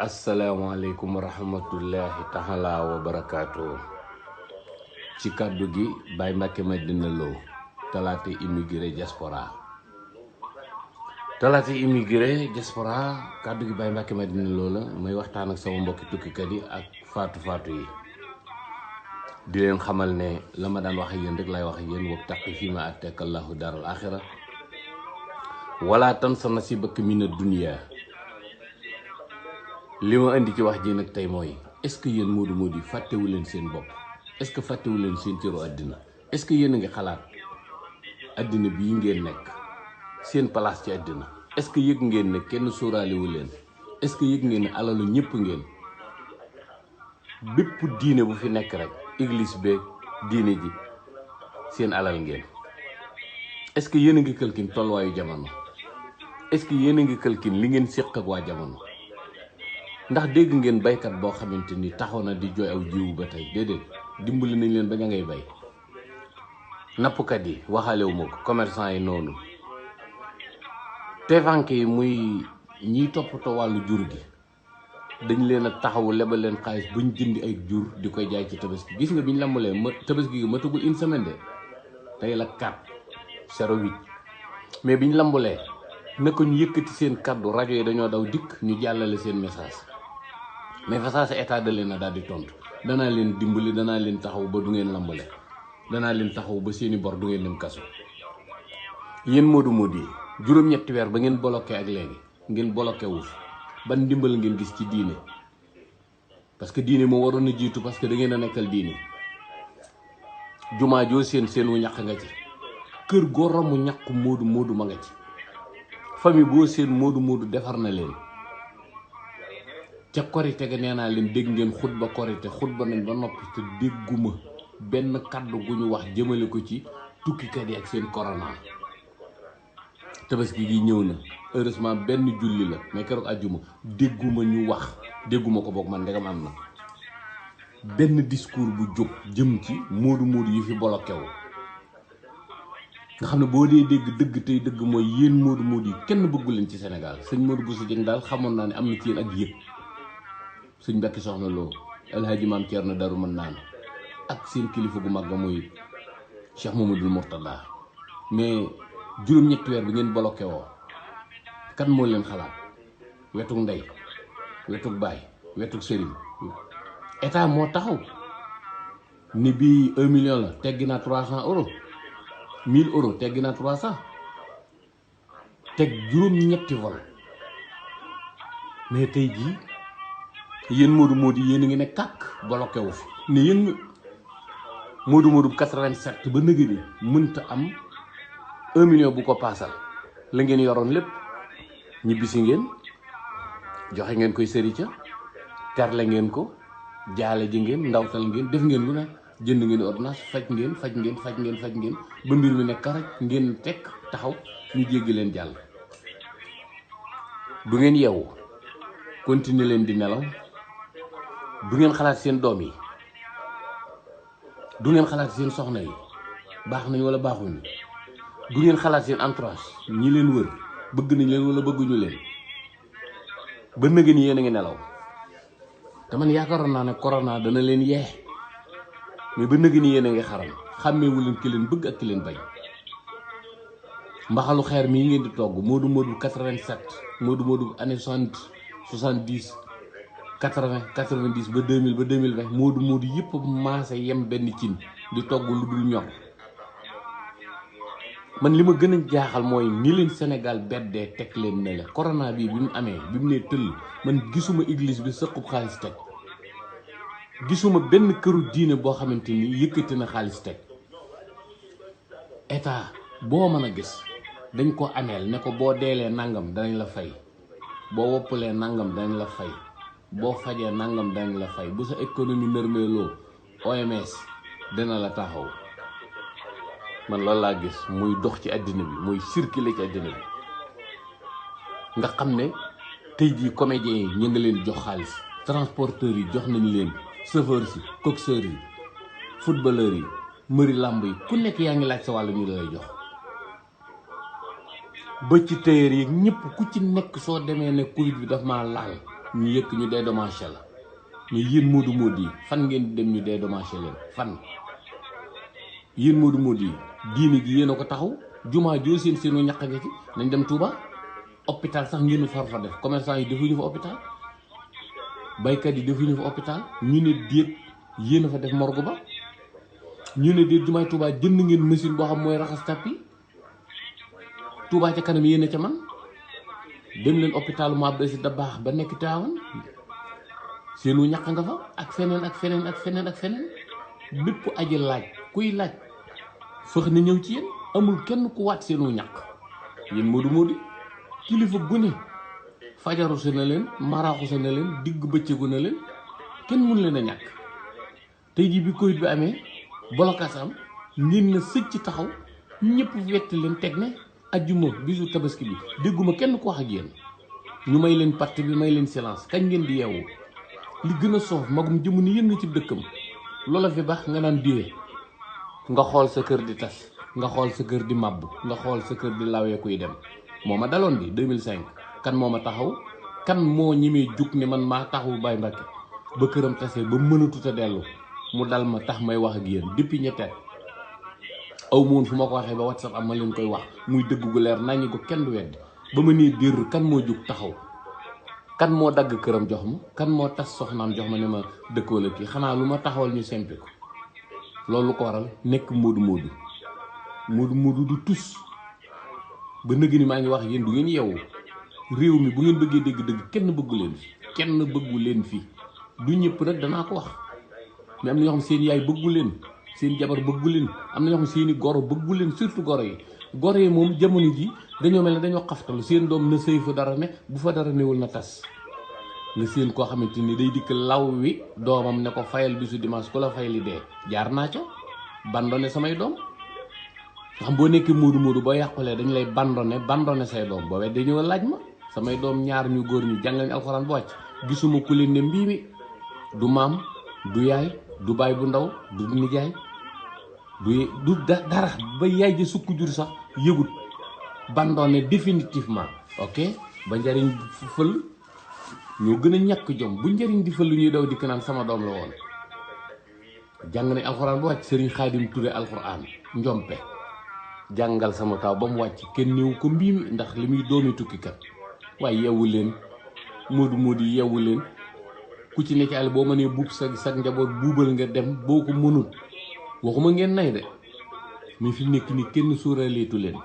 asalaamaaleykum wa rahmatullahi taala wa barakaatu. ci kàddu gi Baye Mbacke Madina Lo talaate immigré diaspora kàddu gi Baye Mbacke Madina Lo la may waxtaan ak sama mbokki tukkikat yi ak faatu yi di leen xamal ne la ma daan wax ak yéen rek lay wax ak yéen wabtaqi fii ma atteeka Allahu daaral axira wala tansa nasiibaka mina dunya. li ma indi ci wax ji nag tey mooy est-ce que yéen moodu yi fàttewu leen seen bopp, est-ce que fàttewu leen seen cëru àddina, est-ce que yéen a ngi xalaat àddina bii ngeen nekk seen place ci àddina, est-ce que yëg ngeen ne kenn sóoraalewu leen, est-ce que yëg ngeen ne alalu ñëpp ngeen. bépp diine bu fi nekk rek église beeg diine ji seen alal ngeen. est-ce que yéen a ngi kalkin tolluwaayu jamono, est-ce que yéen a ngi kalkin li ngeen séq ak waa jamono. ndax dégg ngeen baykat boo xamante ni taxaw na di jooy aw jiwu ba tey? déedéet, dimbali nañ leen ba ña ngay bay. nappkat yi waxaalewu ma ko, commerçant yi noonu, teefanke yi muy ñiy toppatoo wàllu jur gi dañ leen a taxawu lebal leen xaalis buñ jëndi ay jur di koy jaay ci tabaski. gis nga biñ lambalee tabaski gi matagul une semaine de, tey la 4/08, mais biñ lambalee naka ñu yëkkati seen kaddu, rajo yi dañoo daw dikk ñu jàllale seen message. mais fa saa sa état da leen a daal di tontu, danaa leen dimbali, danaa leen taxaw ba du ngeen lambale, danaa leen taxaw ba seeni bor du ngeen dem kaso. yéen moodu yi juróom-ñetti weer ba ngeen bloqué ak léegi ngeen bloqué wu ban dimbal ngeen gis ci diine? parce que diine moo waroon a jiitu, parce que da ngeen a nekkal diine. jumaa joo seen wu ñàq nga ci, kër goo romb ñàkku moodu ma nga ci, famille boo seen moodu defar na leen. ca korite ga nee naa leen dégg ngeen xutba korite, xutba nañ ba noppi te dégguma benn kaddu gu ñu wax jëmale ko ci tukkikat yi ak seen corona. tabaski gi ñëw na, heureusement benn julli la, mais keroog àjjuma dégguma ñu wax, dégguma ko boog man ndegam am na benn discours bu jóg jëm ci moodu yi fi bloqué wu. nga xam ne boo dee dégg dëgg tey dëgg mooy yéen moodu yi kenn bëggu leen ci Sénégal. sëñ Modou Bousso Dieng daal xamoon naa ne am na ci yéen ak yëg. sëñ Mbacke Soxna Lo, Alhaji Maam Thierno Darou mën naan ak seen kilifa gu mag ga muy Cheikh Mamadou Mourtada. mais juróom-ñetti weer bi ngeen bloqué woo, kan moo leen xalaat? wetug ndey, wetug baay, wetug sëriñ. état moo taxaw ni bii 1 million la teggi naa 300 euros, 1000 euros teggi naa 300, teg juróom-ñetti vol. mais tey jii yéen moodu yéen a ngi ne kàkk bloqué wu fi ne yéen moodu 87 ba nëgë ni mënta am 1 million bu ko paasal. la ngeen yoroon lépp ñibbisi ngeen, joxe ngeen koy sëri ca, terle ngeen ko, jaale ji ngeen, ndawtal ngeen, def ngeen lu ne, jënd ngeen ordonnance, faj ngeen ba mbir mi nekk rek ngeen tekk taxaw ñu jéggi leen jàll. du ngeen yeewu continuer leen di nelaw. du ngeen xalaat seen doom yi, du ngeen xalaat seen soxna yi baax nañ wala baaxuñu, du ngeen xalaat seen entourage ñi leen wër bëgg nañ leen wala bëgguñu leen. ba nëgë ni yéen a ngi nelaw. te man yaakaaroon naa ne corona dana leen yee, mais ba nëgë ni yéen a ngi xaram, xàmmeewu leen ki leen bëgg ak ki leen bañ. mbaxalu xeer mii ngeen di togg moodu 87, moodu année 70 80 90 ba 2000 ba 2020 moodu yëpp maase yem benn cin di togg lu dul ñor. man li ma gën a jaaxal mooy ni leen Sénégal beddee teg leen ne la corona bi mu amee, bi mu nee tëll, man gisuma église bi sëqub xaalis teg, gisuma benn këru diine boo xamante ni yëkkati na xaalis teg. état boo mën a gis dañ ko aneel ne ko boo deelee nangam danañ la fay, boo woppalee nangam danañ la fay, boo fajee nangam danañ la fay, bu sa économie nërmeeloo OMS dina la taxaw. man loolu laa gis muy dox ci àddina bi, muy circuler ci àddina bi. nga xam ne tey jii comédiens yi ñu ngi leen jox xaalis, transporteurs yi jox nañ leen, chauffeurs yi, coxeurs yi, footballeurs yi, mëri làmb yi, ku nekk yaa ngi laaj sa wàllu ñu lay jox. ba ci téyeer yi ñëpp ku ci nekk soo demee ne Covid bi daf maa laal ñu yëkk ñu dédommagé la mais yéen moodu moodu yi fan ngeen di dem ñu dédommagé leen fan yéen moodu moodu yi diine ji yéen a ko taxaw jumaa joo seen seenu ñaq nga ci nañ dem Touba hôpital sax ngeen far fa def commerçant yi defuñu fa hôpital baykat yi defuñu fa hôpital ñu ne déet yéen a fa def morgue ba ñu ne déet jumaay Touba jënd ngeen machine boo xam mooy raxas tapis Touba ca kanam yéen a ca man dem leen hôpital mu Abdou Aziz Dabakh ba nekk Tivaouane seenu ñaq nga fa ak feneen ak feneen ak feneen ak feneen bépp aji laaj kuy laaj fëx na ñëw ci yéen amul kenn ku waat seenu ñaq yéen moodu moodu kilifa gune fajaru sa na leen maraaxu sa na leen digg bëccëgu na leen kenn mun leen a ñàkk tey jii bi Covid bi amee blocage am ngeen na sëcc taxaw ñëpp wett leen teg ne ajjuma bisu tabaski bi dégguma kenn ku wax ak yéen ñu may leen parti bi may leen silence kañ ngeen di yeewu li gën a soof magum jëmu ni yéen ci dëkkam loola fi baax nga naan diwee nga xool sa kër di tas nga xool sa kër di màbb nga xool sa kër di lawee kuy dem moo ma daloon bi 2005 kan moo ma taxaw kan moo ñemee jug ne man maa taxawu Baye Mbacke ba këram tasee ba mënatut a dellu mu dal ma tax may wax ak yéen depuis ñetteel aw moon fu ma ko waxee ba WhatsApp am ma leen koy wax muy dëgg gu leer naññi ko kenn du wedd ba ma nee dér kan moo jug taxaw kan moo dagg këram jox ma kan moo tas soxnaam jox ma ne ma dëkkoo la kii xanaa lu ma taxawal ñu sempi ko loolu ko waral nekk moodu moodu du tus ba nëgg ni maa ngi wax yéen du ngeen yeewu réew mi bu ngeen bëggee dégg-dëgg kenn bëggu leen fi du ñëpp nag danaa ko wax mais am na ñoo xam seen yaay bëggu leen seen jabar bëggu leen am na ñoo xam seeni goro bëggu leen surtout goro yi moom jamono ji dañoo mel ne dañoo xaftalu seen doom na sëy fa dara ne bu fa dara newul na tas nga seen koo xamante ni day dikk law wi doomam ne ko fayal bisu dimanche ku la fay li dee jaar naa ca bandone samay doom nga xam boo nekkee moodu boo yàqulee dañu lay bandone say doom boo weddee ñëw laaj ma samay doom ñaar ñu góor ñu jàng nañ alxuraan bu wàcc gisuma ku leen ne mbii mi du maam du yaay du baay bu ndaw du nijaay du dara ba yaay ji sukk jur sax yëgut bandone définitivement ok ba njariñ fël ñoo gën a ñàkk jom bu njariñ di fël lu ñuy daw dikk naan sama doom la woon jàng nañ alxuraan ba wàcc sëriñ Xaadim Ture alxuraan njompe jàngal sama taw ba mu wàcc kenn néew ko mbii mi ndax li muy doomi tukkikat waaye yeewu leen moodu yeewu leen ku ci nekk àll boo mënee buub sa njaboot buubal nga dem boo ko mënut waxuma ngeen nay de mais fi mu nekk ni kenn sóoraleetu leen